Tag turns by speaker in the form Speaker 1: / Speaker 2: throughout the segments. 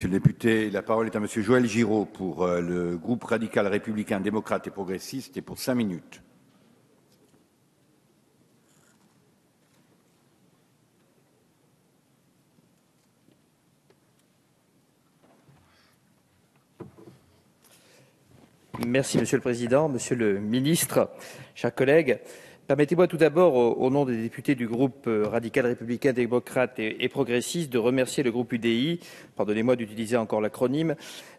Speaker 1: Monsieur le député, la parole est à Monsieur Joël Giraud pour le groupe radical républicain démocrate et progressiste et pour 5 minutes.
Speaker 2: Merci Monsieur le Président, Monsieur le Ministre, chers collègues. Permettez-moi tout d'abord, au nom des députés du groupe radical républicain démocrate et progressiste, de remercier le groupe UDI, pardonnez-moi d'utiliser encore l'acronyme,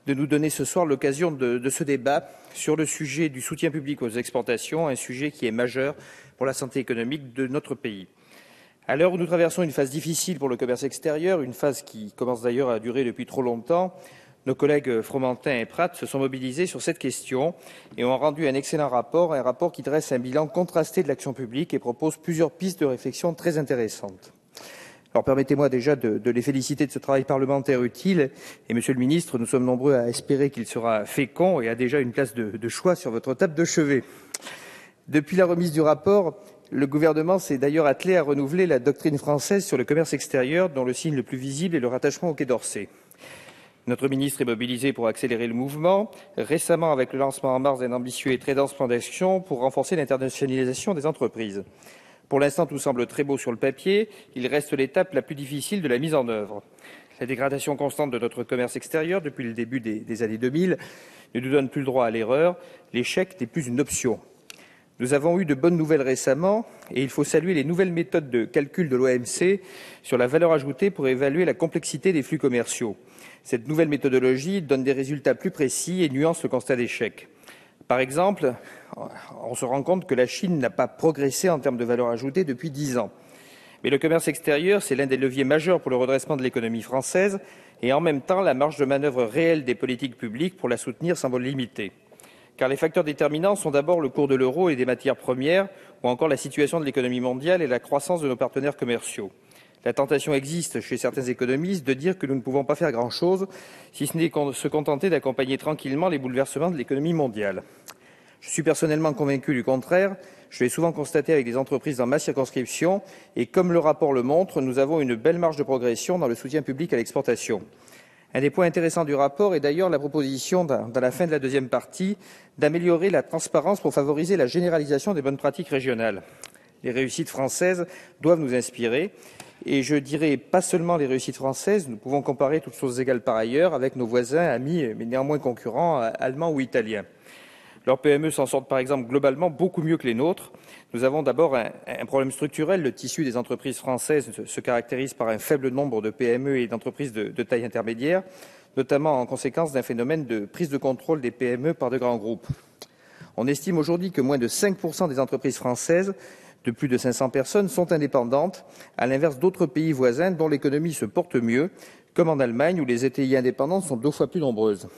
Speaker 2: de nous donner ce soir l'occasion de ce débat sur le sujet du soutien public aux exportations, un sujet qui est majeur pour la santé économique de notre pays. À l'heure où nous traversons une phase difficile pour le commerce extérieur, une phase qui commence d'ailleurs à durer depuis trop longtemps, nos collègues Fromentin et Prat se sont mobilisés sur cette question et ont rendu un excellent rapport, un rapport qui dresse un bilan contrasté de l'action publique et propose plusieurs pistes de réflexion très intéressantes. Alors permettez-moi déjà de les féliciter de ce travail parlementaire utile et Monsieur le Ministre, nous sommes nombreux à espérer qu'il sera fécond et a déjà une place de choix sur votre table de chevet. Depuis la remise du rapport, le gouvernement s'est d'ailleurs attelé à renouveler la doctrine française sur le commerce extérieur dont le signe le plus visible est le rattachement au Quai d'Orsay. Notre ministre est mobilisé pour accélérer le mouvement, récemment avec le lancement en mars d'un ambitieux et très dense plan d'action pour renforcer l'internationalisation des entreprises. Pour l'instant, tout semble très beau sur le papier, il reste l'étape la plus difficile de la mise en œuvre. La dégradation constante de notre commerce extérieur depuis le début des années 2000 ne nous donne plus le droit à l'erreur, l'échec n'est plus une option. Nous avons eu de bonnes nouvelles récemment et il faut saluer les nouvelles méthodes de calcul de l'OMC sur la valeur ajoutée pour évaluer la complexité des flux commerciaux. Cette nouvelle méthodologie donne des résultats plus précis et nuance le constat d'échec. Par exemple, on se rend compte que la Chine n'a pas progressé en termes de valeur ajoutée depuis 10 ans. Mais le commerce extérieur, c'est l'un des leviers majeurs pour le redressement de l'économie française et en même temps, la marge de manœuvre réelle des politiques publiques pour la soutenir semble limitée. Car les facteurs déterminants sont d'abord le cours de l'euro et des matières premières, ou encore la situation de l'économie mondiale et la croissance de nos partenaires commerciaux. La tentation existe chez certains économistes de dire que nous ne pouvons pas faire grand-chose, si ce n'est se contenter d'accompagner tranquillement les bouleversements de l'économie mondiale. Je suis personnellement convaincu du contraire. Je l'ai souvent constaté avec des entreprises dans ma circonscription, et comme le rapport le montre, nous avons une belle marge de progression dans le soutien public à l'exportation. Un des points intéressants du rapport est d'ailleurs la proposition, dans la fin de la deuxième partie, d'améliorer la transparence pour favoriser la généralisation des bonnes pratiques régionales. Les réussites françaises doivent nous inspirer, et je dirais pas seulement les réussites françaises, nous pouvons comparer toutes choses égales par ailleurs avec nos voisins, amis, mais néanmoins concurrents, allemands ou italiens. Leurs PME s'en sortent par exemple globalement beaucoup mieux que les nôtres. Nous avons d'abord un problème structurel. Le tissu des entreprises françaises se caractérise par un faible nombre de PME et d'entreprises de taille intermédiaire, notamment en conséquence d'un phénomène de prise de contrôle des PME par de grands groupes. On estime aujourd'hui que moins de 5% des entreprises françaises de plus de 500 personnes sont indépendantes, à l'inverse d'autres pays voisins dont l'économie se porte mieux, comme en Allemagne où les ETI indépendantes sont 2 fois plus nombreuses.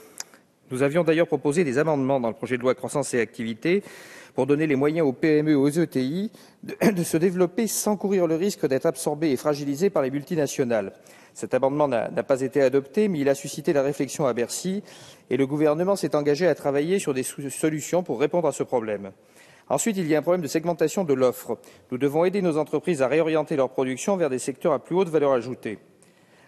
Speaker 2: Nous avions d'ailleurs proposé des amendements dans le projet de loi croissance et activité pour donner les moyens aux PME et aux ETI de se développer sans courir le risque d'être absorbés et fragilisés par les multinationales. Cet amendement n'a pas été adopté, mais il a suscité la réflexion à Bercy et le gouvernement s'est engagé à travailler sur des solutions pour répondre à ce problème. Ensuite, il y a un problème de segmentation de l'offre. Nous devons aider nos entreprises à réorienter leur production vers des secteurs à plus haute valeur ajoutée.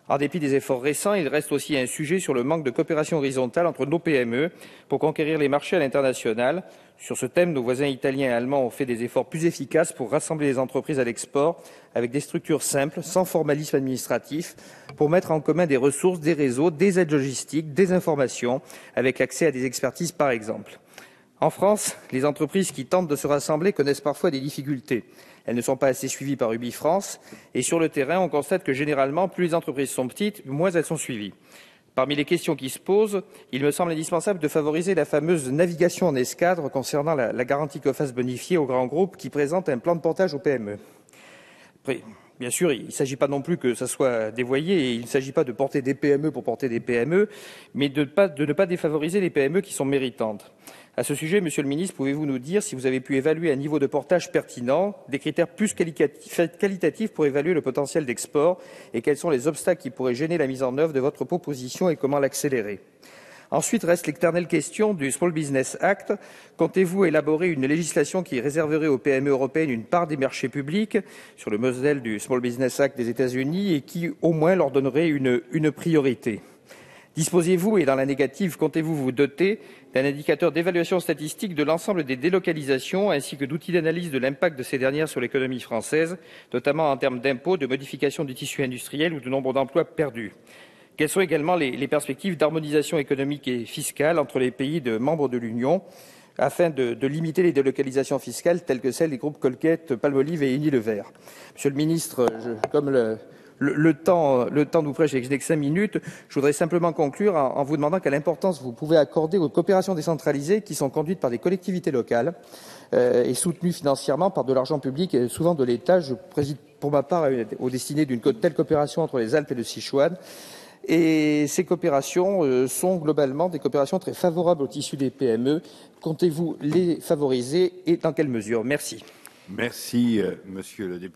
Speaker 2: En dépit des efforts récents, il reste aussi un sujet sur le manque de coopération horizontale entre nos PME pour conquérir les marchés à l'international. Sur ce thème, nos voisins italiens et allemands ont fait des efforts plus efficaces pour rassembler les entreprises à l'export avec des structures simples, sans formalisme administratif, pour mettre en commun des ressources, des réseaux, des aides logistiques, des informations, avec accès à des expertises par exemple. En France, les entreprises qui tentent de se rassembler connaissent parfois des difficultés. Elles ne sont pas assez suivies par UbiFrance et sur le terrain, on constate que généralement, plus les entreprises sont petites, moins elles sont suivies. Parmi les questions qui se posent, il me semble indispensable de favoriser la fameuse navigation en escadre concernant la garantie COFACE bonifiée aux grands groupes qui présentent un plan de portage aux PME. Après, bien sûr, il ne s'agit pas non plus que ça soit dévoyé et il ne s'agit pas de porter des PME pour porter des PME, mais de ne pas défavoriser les PME qui sont méritantes. À ce sujet, Monsieur le Ministre, pouvez-vous nous dire si vous avez pu évaluer un niveau de portage pertinent, des critères plus qualitatifs pour évaluer le potentiel d'export et quels sont les obstacles qui pourraient gêner la mise en œuvre de votre proposition et comment l'accélérer? Ensuite, reste l'éternelle question du Small Business Act. Comptez-vous élaborer une législation qui réserverait aux PME européennes une part des marchés publics sur le modèle du Small Business Act des États-Unis et qui, au moins, leur donnerait une priorité? Disposez-vous, et dans la négative, comptez-vous vous doter d'un indicateur d'évaluation statistique de l'ensemble des délocalisations ainsi que d'outils d'analyse de l'impact de ces dernières sur l'économie française, notamment en termes d'impôts, de modification du tissu industriel ou de nombre d'emplois perdus? Quelles sont également les perspectives d'harmonisation économique et fiscale entre les pays membres de l'Union afin de limiter les délocalisations fiscales telles que celles des groupes Colgate, Palmolive et Unilever? Monsieur le ministre, comme le temps nous presse et que je n'ai que 5 minutes, je voudrais simplement conclure en vous demandant quelle importance vous pouvez accorder aux coopérations décentralisées qui sont conduites par des collectivités locales et soutenues financièrement par de l'argent public et souvent de l'État. Je préside pour ma part aux destinées d'une telle coopération entre les Alpes et le Sichuan. Et ces coopérations sont globalement des coopérations très favorables au tissu des PME. Comptez-vous les favoriser et dans quelle mesure? Merci.
Speaker 1: Merci, monsieur le député.